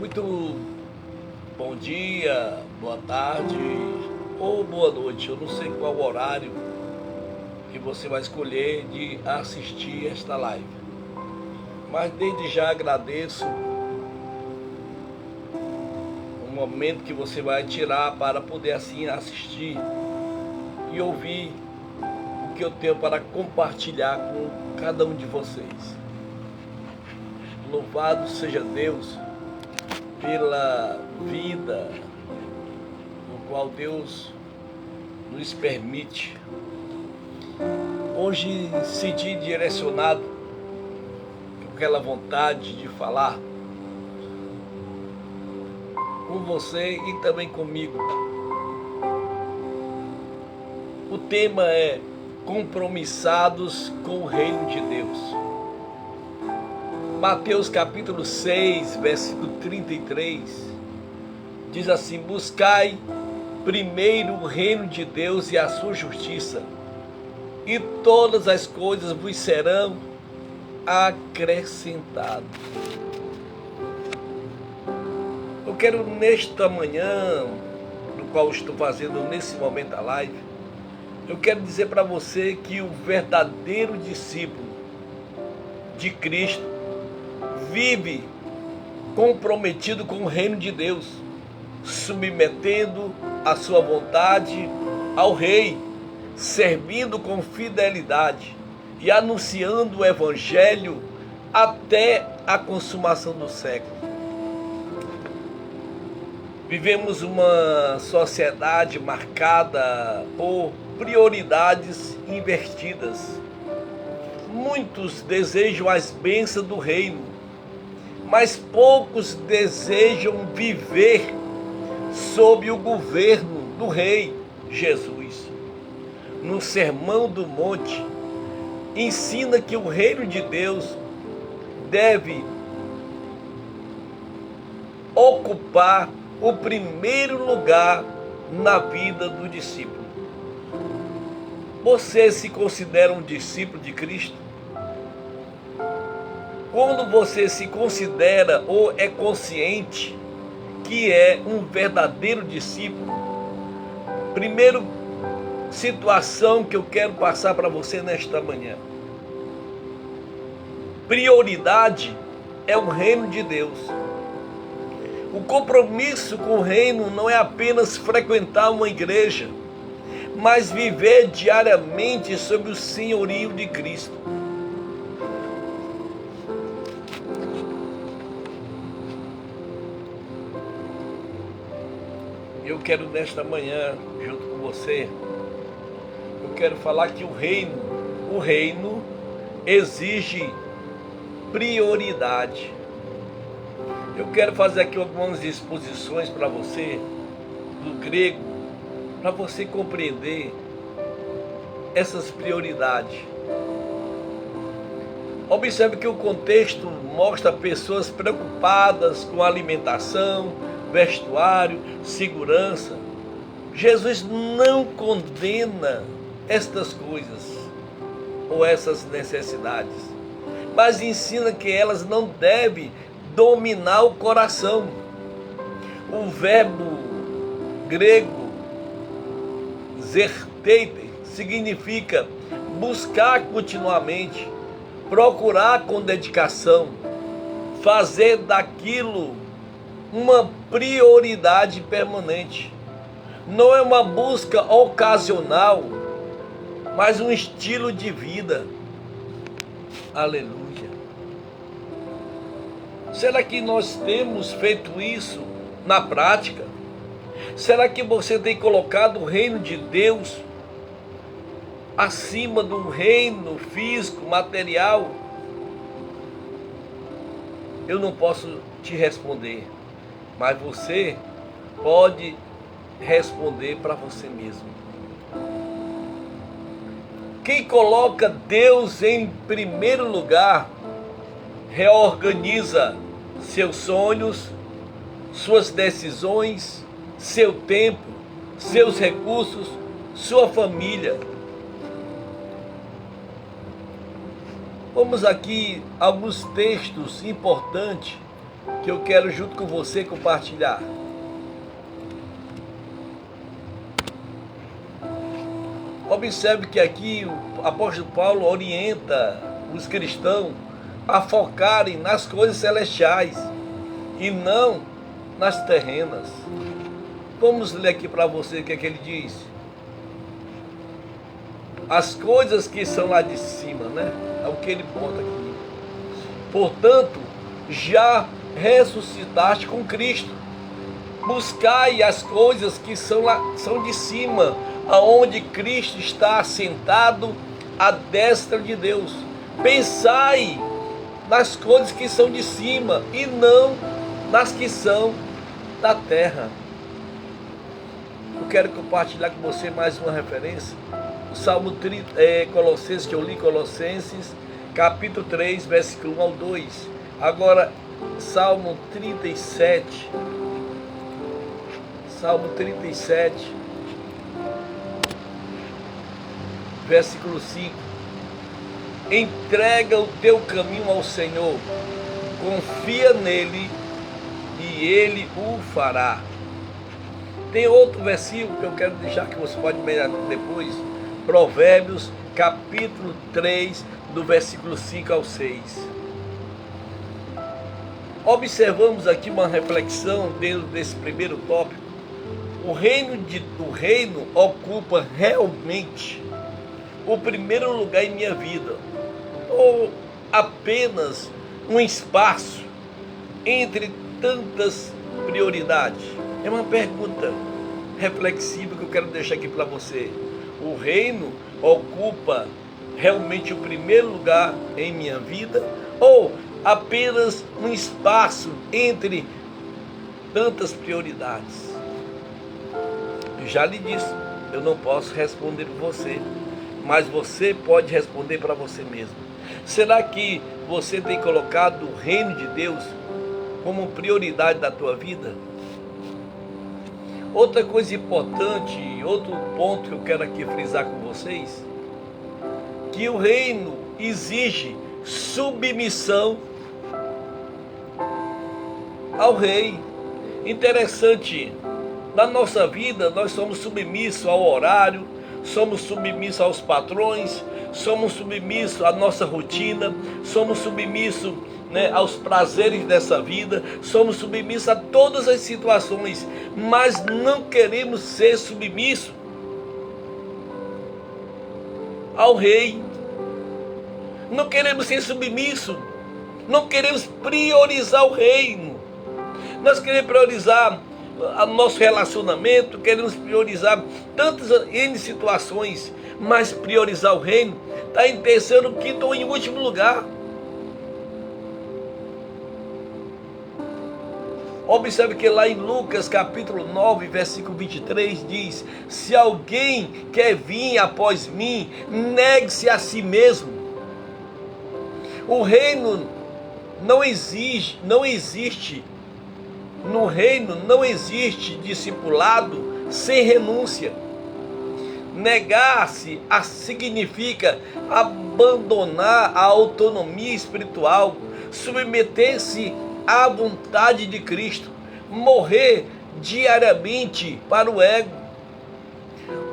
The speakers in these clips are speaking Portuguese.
Muito bom dia, boa tarde ou boa noite. Eu não sei qual horário que você vai escolher de assistir esta live. Mas desde já agradeço o momento que você vai tirar para poder assim assistir e ouvir o que eu tenho para compartilhar com cada um de vocês. Louvado seja Deus pela vida no qual Deus nos permite. Hoje senti direcionado com aquela vontade de falar com você e também comigo. O tema é compromissados com o reino de Deus. Mateus capítulo 6, versículo 33, diz assim: buscai primeiro o reino de Deus e a sua justiça, e todas as coisas vos serão acrescentadas. Eu quero nesta manhã, no qual estou fazendo nesse momento a live, eu quero dizer para você que o verdadeiro discípulo de Cristo vive comprometido com o reino de Deus, submetendo a sua vontade ao Rei, servindo com fidelidade e anunciando o Evangelho até a consumação do século. Vivemos uma sociedade marcada por prioridades invertidas. Muitos desejam as bênçãos do reino, mas poucos desejam viver sob o governo do Rei Jesus. No Sermão do Monte, ensina que o reino de Deus deve ocupar o primeiro lugar na vida do discípulo. Você se considera um discípulo de Cristo? Quando você se considera ou é consciente que é um verdadeiro discípulo, primeira situação que eu quero passar para você nesta manhã: prioridade é o reino de Deus. O compromisso com o reino não é apenas frequentar uma igreja, mas viver diariamente sob o senhorio de Cristo. Eu quero nesta manhã, junto com você, eu quero falar que o reino exige prioridade. Eu quero fazer aqui algumas exposições para você, do grego, para você compreender essas prioridades. Observe que o contexto mostra pessoas preocupadas com alimentação, vestuário, segurança. Jesus não condena estas coisas ou essas necessidades, mas ensina que elas não devem dominar o coração. O verbo grego zerteite significa buscar continuamente, procurar com dedicação, fazer daquilo uma prioridade permanente. Não é uma busca ocasional, mas um estilo de vida. Aleluia. Será que nós temos feito isso na prática? Será que você tem colocado o reino de Deus acima do reino físico, material? Eu não posso te responder, mas você pode responder para você mesmo. Quem coloca Deus em primeiro lugar, reorganiza seus sonhos, suas decisões, seu tempo, seus recursos, sua família. Vamos aqui alguns textos importantes que eu quero junto com você compartilhar. Observe que aqui o apóstolo Paulo orienta os cristãos a focarem nas coisas celestiais e não nas terrenas. Vamos ler aqui para você o que é que ele diz. As coisas que são lá de cima, né? É o que ele bota aqui. Portanto, já ressuscitaste com Cristo. Buscai as coisas que são de cima, aonde Cristo está assentado à destra de Deus. Pensai nas coisas que são de cima e não nas que são da terra. Eu quero compartilhar com você mais uma referência. O Salmo 30, Colossenses, que eu li, Colossenses, capítulo 3, versículo 1 ao 2. Agora, Salmo 37. Salmo 37, versículo 5. Entrega o teu caminho ao Senhor, confia nele e ele o fará. Tem outro versículo que eu quero deixar que você pode melhorar depois. Provérbios, capítulo 3, do versículo 5 ao 6. Observamos aqui uma reflexão dentro desse primeiro tópico. O reino ocupa realmente o primeiro lugar em minha vida, ou apenas um espaço entre tantas prioridades? É uma pergunta reflexiva que eu quero deixar aqui para você. O reino ocupa realmente o primeiro lugar em minha vida, ou apenas um espaço entre tantas prioridades? Eu já lhe disse, eu não posso responder por você, mas você pode responder para você mesmo. Será que você tem colocado o reino de Deus como prioridade da tua vida? Outra coisa importante, outro ponto que eu quero aqui frisar com vocês, que o reino exige submissão ao rei. Interessante, na nossa vida nós somos submissos ao horário, somos submissos aos patrões, somos submissos à nossa rotina, somos submissos, aos prazeres dessa vida, somos submissos a todas as situações, mas não queremos ser submissos ao rei. Não queremos ser submissos, não queremos priorizar o reino. Nós queremos priorizar o nosso relacionamento, queremos priorizar tantas N situações, mas priorizar o reino está em terceiro, quinto ou em último lugar. Observe que lá em Lucas capítulo 9, versículo 23 diz: se alguém quer vir após mim, negue-se a si mesmo. O reino não existe, no reino não existe discipulado sem renúncia. Negar-se significa abandonar a autonomia espiritual, submeter-se à vontade de Cristo, morrer diariamente para o ego.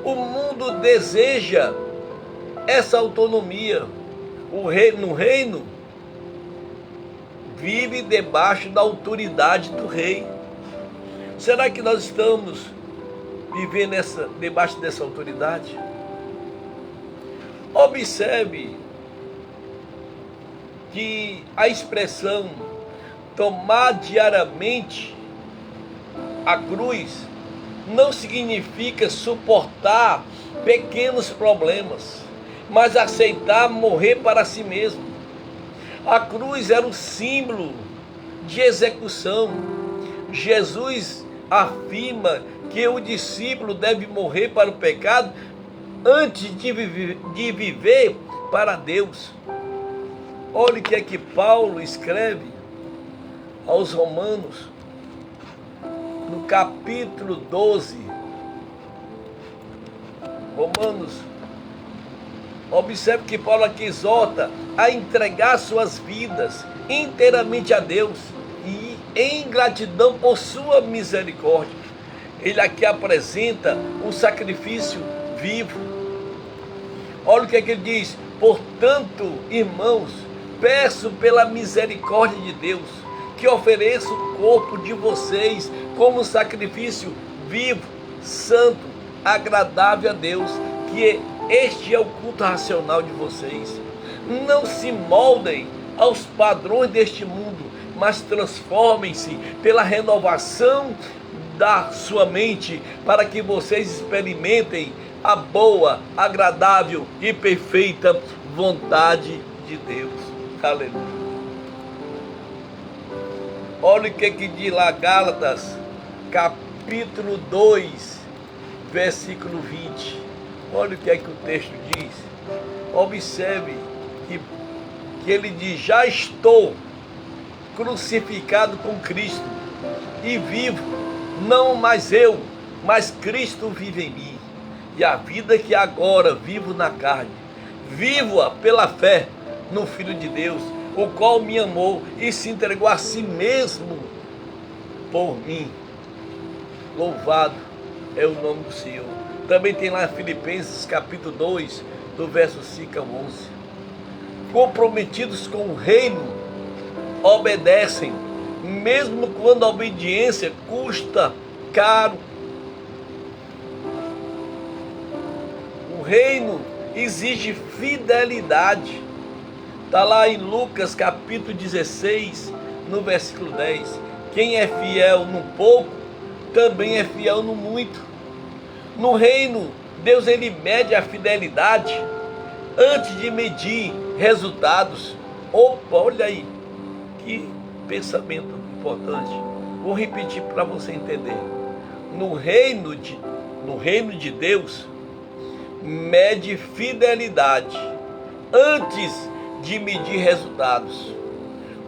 O mundo deseja essa autonomia. No reino vive debaixo da autoridade do rei. Será que nós estamos vivendo debaixo dessa autoridade? Observe que a expressão tomar diariamente a cruz não significa suportar pequenos problemas, mas aceitar morrer para si mesmo. A cruz era um símbolo de execução. Jesus afirma que o discípulo deve morrer para o pecado antes de viver para Deus. Olha o que é que Paulo escreve aos Romanos, no capítulo 12. Romanos. Observe que Paulo aqui exorta a entregar suas vidas inteiramente a Deus em gratidão por sua misericórdia. Ele aqui apresenta um sacrifício vivo. Olha o que é que ele diz: portanto, irmãos, peço pela misericórdia de Deus que ofereça o corpo de vocês como sacrifício vivo, santo, agradável a Deus, que este é o culto racional de vocês. Não se moldem aos padrões deste mundo, mas transformem-se pela renovação da sua mente, para que vocês experimentem a boa, agradável e perfeita vontade de Deus. Aleluia. Olha o que diz lá Gálatas, capítulo 2, versículo 20. Olha o que o texto diz. Observe que ele diz: já estou crucificado com Cristo e vivo, não mais eu, mas Cristo vive em mim. E a vida que agora vivo na carne, vivo-a pela fé no Filho de Deus, o qual me amou e se entregou a si mesmo por mim. Louvado é o nome do Senhor. Também tem lá Filipenses capítulo 2, do verso 5 ao 11. Comprometidos com o reino, obedecem, mesmo quando a obediência custa caro. O reino exige fidelidade. Está lá em Lucas capítulo 16, no versículo 10. Quem é fiel no pouco, também é fiel no muito. No reino, Deus ele mede a fidelidade antes de medir resultados. Opa, olha aí, que pensamento importante. Vou repetir para você entender. No reino de Deus, mede fidelidade antes de medir resultados.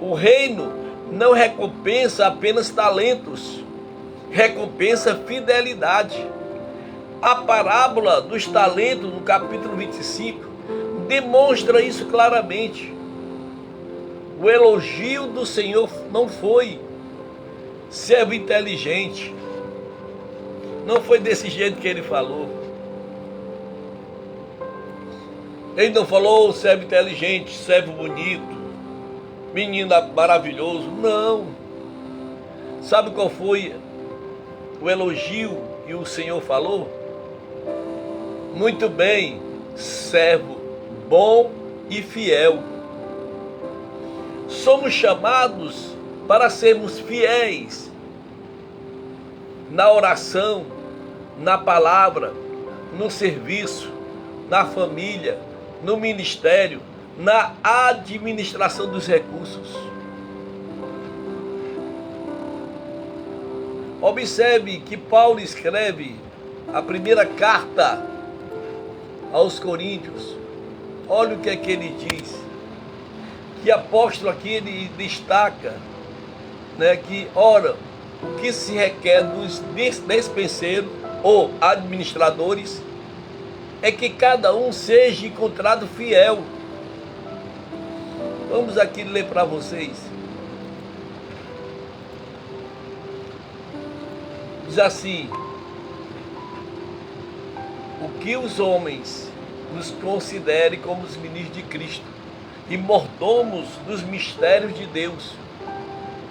O reino não recompensa apenas talentos, recompensa fidelidade. A parábola dos talentos, no capítulo 25, demonstra isso claramente. O elogio do Senhor não foi servo inteligente, não foi desse jeito que ele falou. Ele não falou servo inteligente, servo bonito, menino maravilhoso. Não. Sabe qual foi o elogio que o Senhor falou? Muito bem, servo bom e fiel. Somos chamados para sermos fiéis na oração, na palavra, no serviço, na família, no ministério, na administração dos recursos. Observe que Paulo escreve a primeira carta aos Coríntios. Olha o que é que ele diz. Que apóstolo aqui ele destaca, né, que, ora, o que se requer dos despenseiros ou administradores é que cada um seja encontrado fiel. Vamos aqui ler para vocês. Diz assim: o que os homens nos considerem como os ministros de Cristo e mordomos dos mistérios de Deus.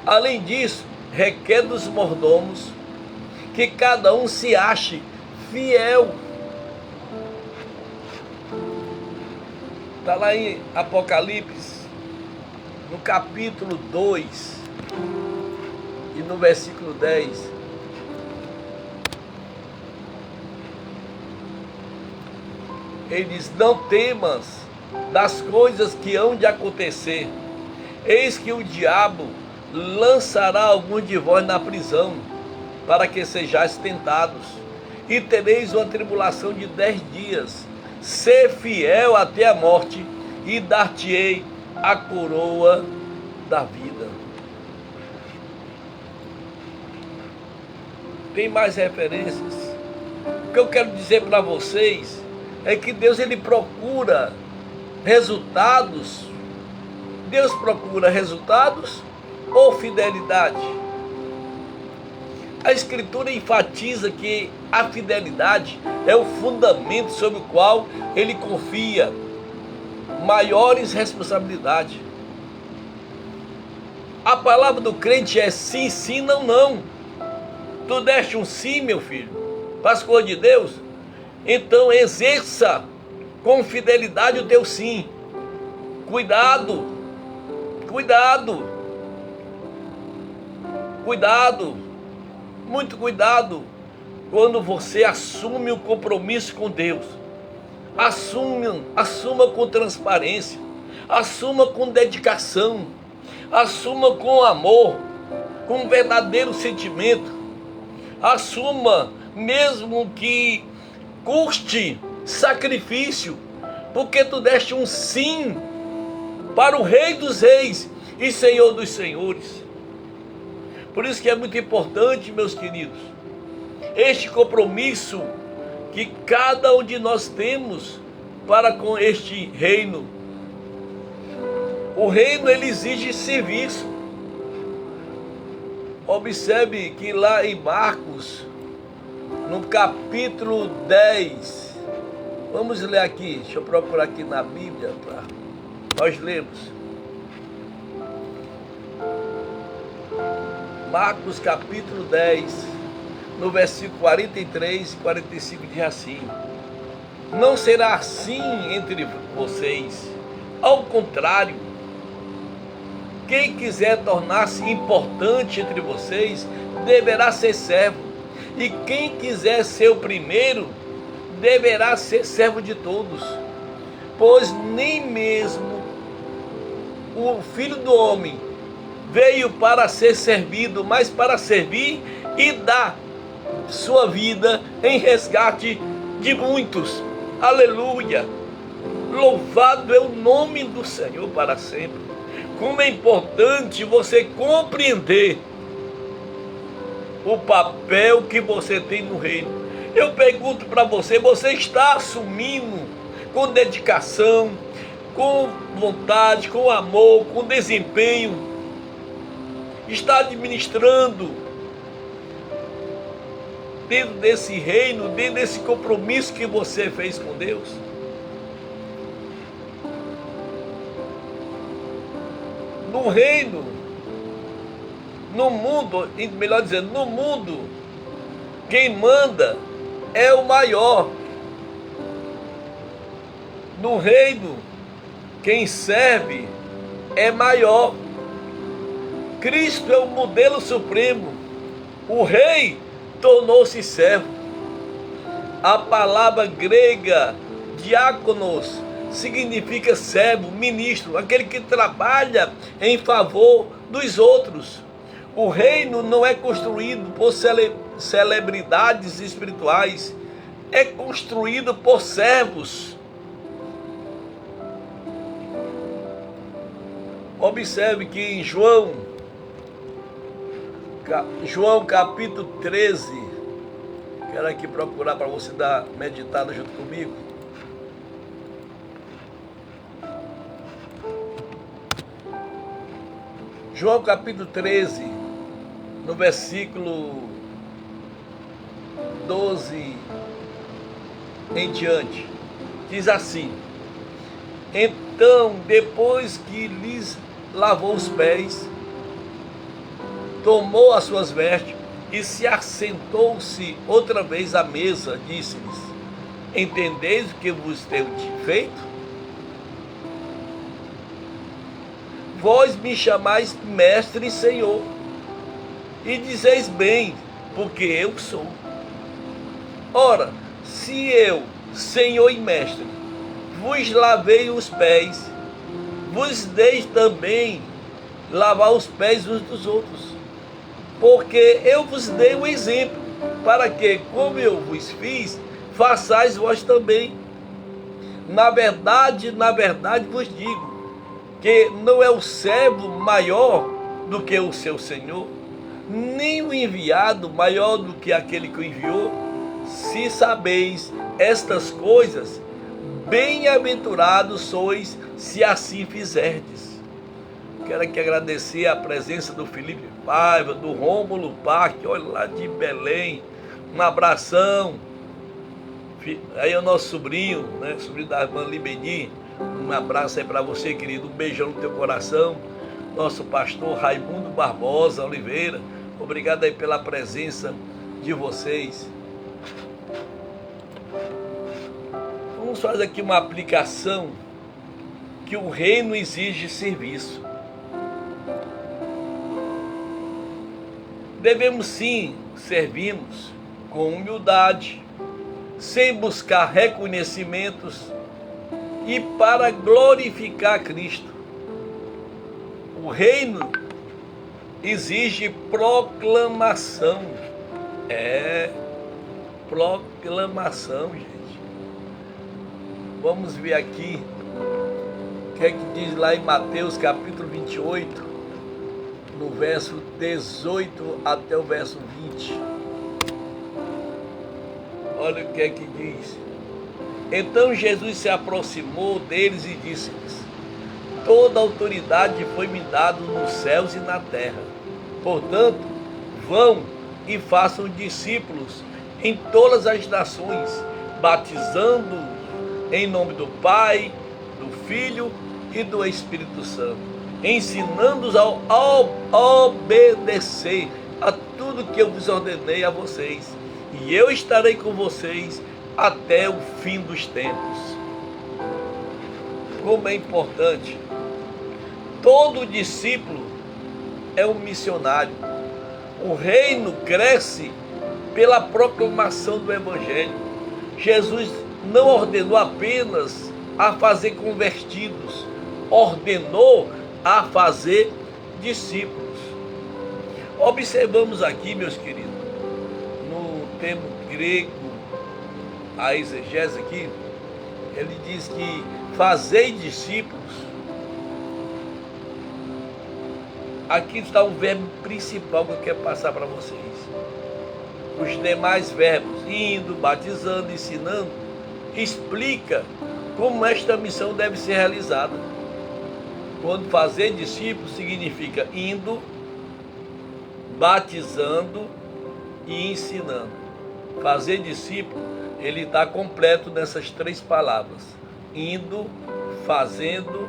Além disso, requer dos mordomos que cada um se ache fiel. Está lá em Apocalipse, no capítulo 2 e no versículo 10. Ele diz: não temas das coisas que hão de acontecer. Eis que o diabo lançará alguns de vós na prisão, para que sejais tentados, e tereis uma tribulação de 10 dias. Ser fiel até a morte, e dar-te-ei a coroa da vida. Tem mais referências. O que eu quero dizer para vocês é que Deus ele procura resultados. Deus procura resultados ou fidelidade? A Escritura enfatiza que a fidelidade é o fundamento sobre o qual ele confia maiores responsabilidades. A palavra do crente é sim, sim, não, não. Tu deste um sim, meu filho, para as coisas de Deus, então exerça com fidelidade o teu sim. Cuidado, cuidado, cuidado, muito cuidado quando você assume o compromisso com Deus. Assuma com transparência, assuma com dedicação, assuma com amor, com verdadeiro sentimento, assuma mesmo que custe sacrifício, porque tu deste um sim para o Rei dos Reis e Senhor dos Senhores. Por isso que é muito importante, meus queridos, este compromisso que cada um de nós temos para com este reino. O reino, ele exige serviço. Observe que lá em Marcos, no capítulo 10, vamos ler aqui, deixa eu procurar aqui na Bíblia para nós lermos. Marcos capítulo 10, no versículo 43 e 45 diz assim: não será assim entre vocês, ao contrário, quem quiser tornar-se importante entre vocês deverá ser servo, e quem quiser ser o primeiro deverá ser servo de todos, pois nem mesmo o Filho do Homem veio para ser servido, mas para servir e dar sua vida em resgate de muitos. Aleluia! Louvado é o nome do Senhor para sempre. Como é importante você compreender o papel que você tem no reino. Eu pergunto para você, você está assumindo com dedicação, com vontade, com amor, com desempenho, está administrando dentro desse reino, dentro desse compromisso que você fez com Deus? No reino, no mundo, melhor dizendo, no mundo, quem manda é o maior. No reino, quem serve é maior. Cristo é o modelo supremo. O rei tornou-se servo. A palavra grega diáconos significa servo, ministro, aquele que trabalha em favor dos outros. O reino não é construído por celebridades espirituais, é construído por servos. Observe que em João capítulo 13, quero aqui procurar para você dar meditada junto comigo. João capítulo 13, no versículo 12 em diante, diz assim: então, depois que lhes lavou os pés, tomou as suas vestes e se assentou-se outra vez à mesa, disse-lhes: entendeis o que vos tenho feito? Vós me chamais mestre e senhor, e dizeis bem, porque eu sou. Ora, se eu, senhor e mestre, vos lavei os pés, vos deis também lavar os pés uns dos outros, porque eu vos dei um exemplo, para que, como eu vos fiz, façais vós também. Na verdade vos digo, que não é o servo maior do que o seu senhor, nem o enviado maior do que aquele que o enviou. Se sabeis estas coisas, bem-aventurados sois se assim fizerdes. Quero aqui agradecer a presença do Felipe Paiva, do Rômulo Parque, olha lá de Belém. Um abração. Aí é o nosso sobrinho, né? Sobrinho da irmã Libeni. Um abraço aí para você, querido. Um beijão no teu coração. Nosso pastor Raimundo Barbosa Oliveira. Obrigado aí pela presença de vocês. Vamos fazer aqui uma aplicação que o reino exige serviço. Devemos sim servirmos com humildade, sem buscar reconhecimentos e para glorificar Cristo. O reino exige proclamação. Proclamação, gente. Vamos ver aqui o que é que diz lá em Mateus capítulo 28, no verso 18 até o verso 20. Olha o que é que diz. Então Jesus se aproximou deles e disse-lhes: toda autoridade foi me dada nos céus e na terra. Portanto, vão e façam discípulos em todas as nações, batizando-os em nome do Pai, do Filho e do Espírito Santo, ensinando-os a obedecer a tudo que eu vos ordenei a vocês. E eu estarei com vocês até o fim dos tempos. Como é importante. Todo discípulo é um missionário. O reino cresce pela proclamação do Evangelho. Jesus não ordenou apenas a fazer convertidos, ordenou a fazer discípulos. Observamos aqui, meus queridos, no termo grego, a exegese aqui, ele diz que fazei discípulos. Aqui está o verbo principal que eu quero passar para vocês. Os demais verbos, indo, batizando, ensinando, explica como esta missão deve ser realizada. Quando fazer discípulos significa indo, batizando e ensinando. Fazer discípulo, ele está completo nessas três palavras: indo, fazendo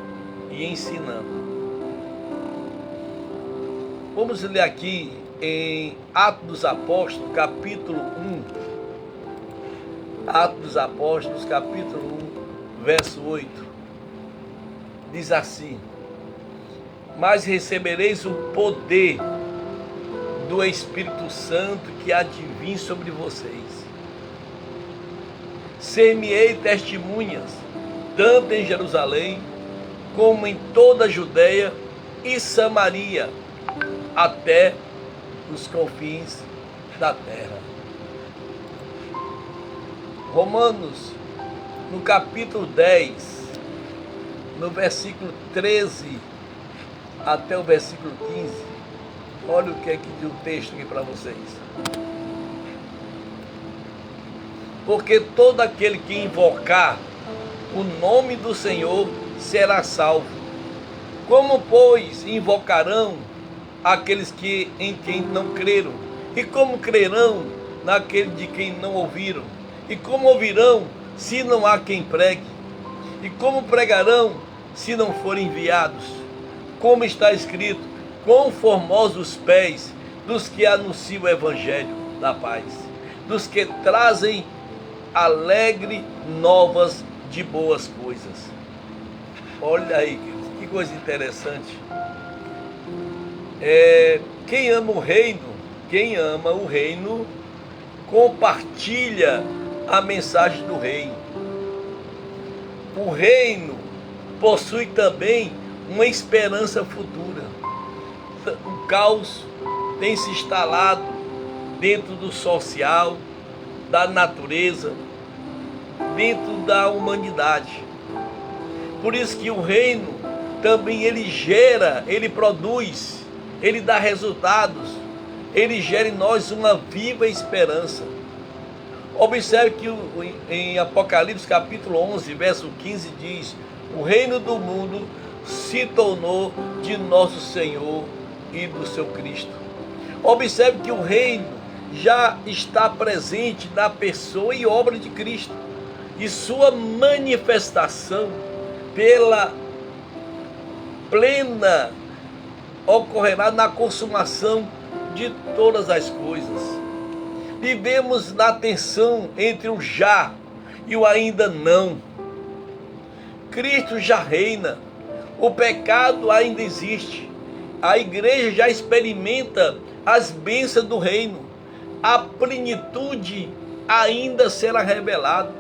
e ensinando. Vamos ler aqui em Atos dos Apóstolos, capítulo 1. Atos dos Apóstolos, capítulo 1, verso 8. Diz assim: mas recebereis o poder do Espírito Santo que há de vir sobre vocês. Ser-me-ei testemunhas, tanto em Jerusalém, como em toda a Judeia e Samaria, até os confins da terra. Romanos, no capítulo 10, no versículo 13 até o versículo 15, olha o que é que diz o texto aqui para vocês. Porque todo aquele que invocar o nome do Senhor será salvo. Como, pois, invocarão aqueles em quem não creram? E como crerão naquele de quem não ouviram? E como ouvirão se não há quem pregue? E como pregarão se não forem enviados? Como está escrito: quão formosos os pés dos que anunciam o evangelho da paz, dos que trazem alegre novas de boas coisas. Olha aí, que coisa interessante. Quem ama o reino, compartilha a mensagem do reino. O reino possui também uma esperança futura. O caos tem se instalado dentro do social, da natureza, dentro da humanidade. Por isso que o reino também ele gera, ele produz, ele dá resultados, ele gera em nós uma viva esperança. Observe que em Apocalipse capítulo 11, verso 15 diz: o reino do mundo se tornou de nosso Senhor e do seu Cristo. Observe que o reino já está presente na pessoa e obra de Cristo, e sua manifestação pela plena ocorrerá na consumação de todas as coisas. Vivemos na tensão entre o já e o ainda não. Cristo já reina, o pecado ainda existe, a igreja já experimenta as bênçãos do reino, a plenitude ainda será revelada.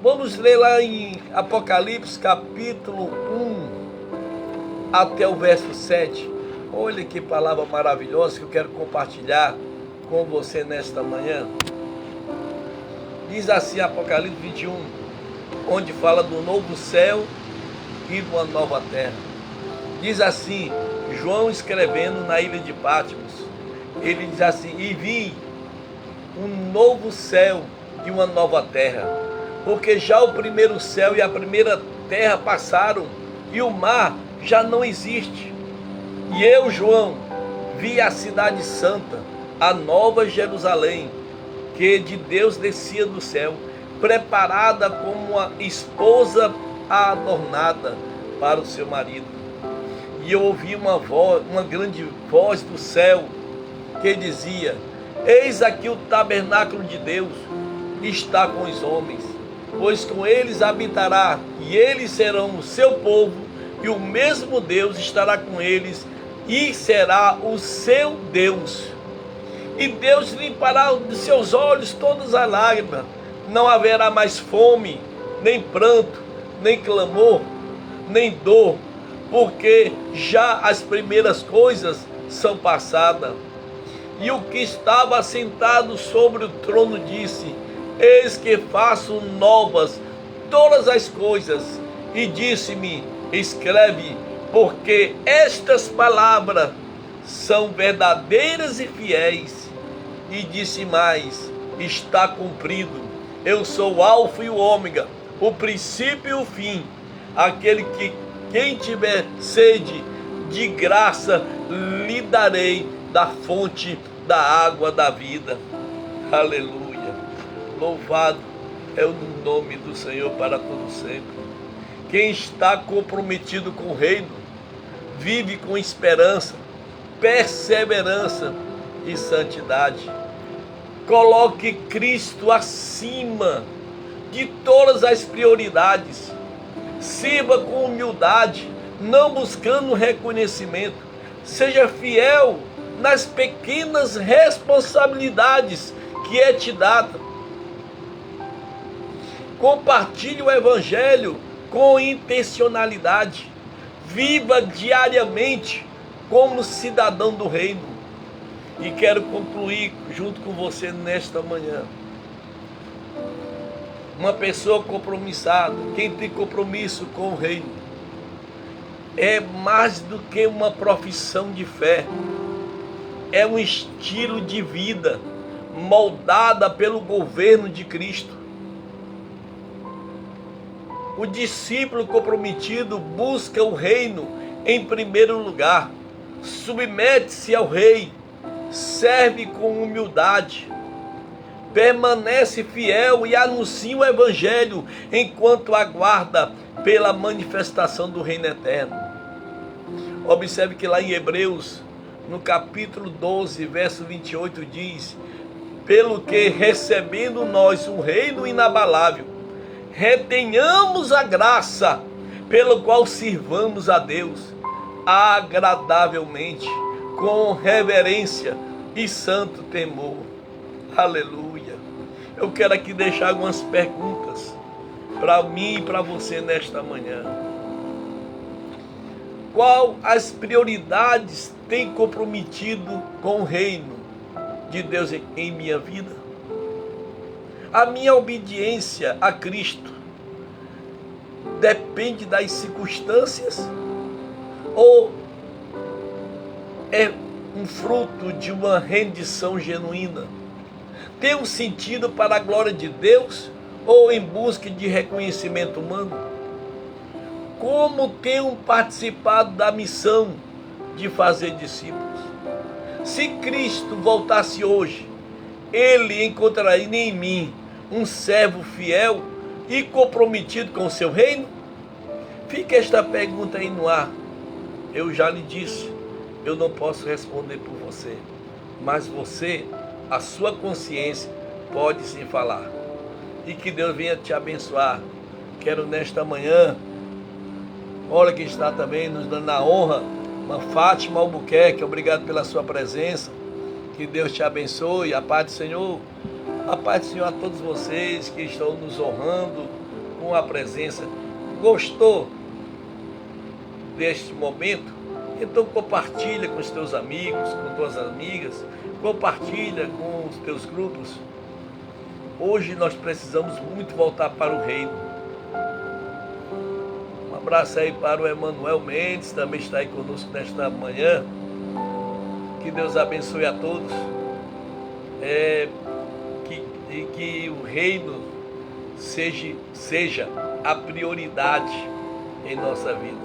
Vamos ler lá em Apocalipse capítulo 1 até o verso 7. Olha que palavra maravilhosa que eu quero compartilhar com você nesta manhã. Diz assim Apocalipse 21, onde fala do novo céu e de uma nova terra. Diz assim, João escrevendo na ilha de Patmos, ele diz assim: e vi um novo céu e uma nova terra, porque já o primeiro céu e a primeira terra passaram, e o mar já não existe. E eu, João, vi a cidade santa, a nova Jerusalém, que de Deus descia do céu, preparada como uma esposa adornada para o seu marido. E eu ouvi uma grande voz do céu, que dizia: eis aqui o tabernáculo de Deus está com os homens, pois com eles habitará, e eles serão o seu povo, e o mesmo Deus estará com eles, e será o seu Deus. E Deus limpará de seus olhos todas as lágrimas, não haverá mais fome, nem pranto, nem clamor, nem dor, porque já as primeiras coisas são passadas. E o que estava sentado sobre o trono disse: eis que faço novas todas as coisas. E disse-me: escreve, porque estas palavras são verdadeiras e fiéis. E disse mais: está cumprido. Eu sou o Alfa e o Ômega, o princípio e o fim. Aquele que quem tiver sede, de graça lhe darei da fonte da água da vida. Aleluia. Louvado é o nome do Senhor para todo sempre. Quem está comprometido com o reino, vive com esperança, perseverança e santidade. Coloque Cristo acima de todas as prioridades. Sirva com humildade, não buscando reconhecimento. Seja fiel nas pequenas responsabilidades que é te dada. Compartilhe o evangelho com intencionalidade. Viva diariamente como cidadão do reino. E quero concluir junto com você nesta manhã. Uma pessoa compromissada, quem tem compromisso com o reino, é mais do que uma profissão de fé. É um estilo de vida moldada pelo governo de Cristo. O discípulo comprometido busca o reino em primeiro lugar, submete-se ao rei, serve com humildade, permanece fiel e anuncia o evangelho enquanto aguarda pela manifestação do reino eterno. Observe que lá em Hebreus, no capítulo 12, verso 28, diz: pelo que recebendo nós um reino inabalável, retenhamos a graça pelo qual sirvamos a Deus agradavelmente, com reverência e santo temor. Aleluia. Eu quero aqui deixar algumas perguntas para mim e para você nesta manhã. Qual as prioridades tem comprometido com o reino de Deus em minha vida? A minha obediência a Cristo depende das circunstâncias ou é um fruto de uma rendição genuína? Tem um sentido para a glória de Deus ou em busca de reconhecimento humano? como tenho participado da missão de fazer discípulos. Se Cristo voltasse hoje, ele encontraria em mim um servo fiel e comprometido com o seu reino? Fica esta pergunta aí no ar. Eu já lhe disse, eu não posso responder por você, mas você, a sua consciência, pode sim falar. E que Deus venha te abençoar. Quero nesta manhã, olha quem está também nos dando a honra, uma Fátima Albuquerque, obrigado pela sua presença. Que Deus te abençoe, a paz do Senhor. A paz do Senhor a todos vocês que estão nos honrando com a presença. Gostou deste momento? Então compartilha com os teus amigos, com tuas amigas, compartilha com os teus grupos. Hoje nós precisamos muito voltar para o reino. Um abraço aí para o Emanuel Mendes, também está aí conosco nesta manhã. Que Deus abençoe a todos. Que o reino seja a prioridade em nossa vida.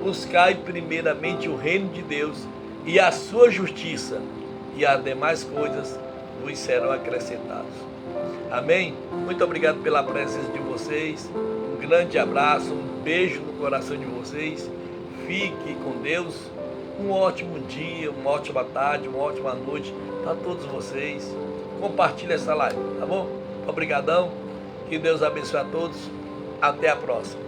Buscai primeiramente o reino de Deus e a sua justiça, e as demais coisas vos serão acrescentadas. Amém? Muito obrigado pela presença de vocês. Um grande abraço, um beijo no coração de vocês. Fique com Deus. Um ótimo dia, uma ótima tarde, uma ótima noite para todos vocês. Compartilhe essa live, tá bom? Obrigadão. Que Deus abençoe a todos. Até a próxima.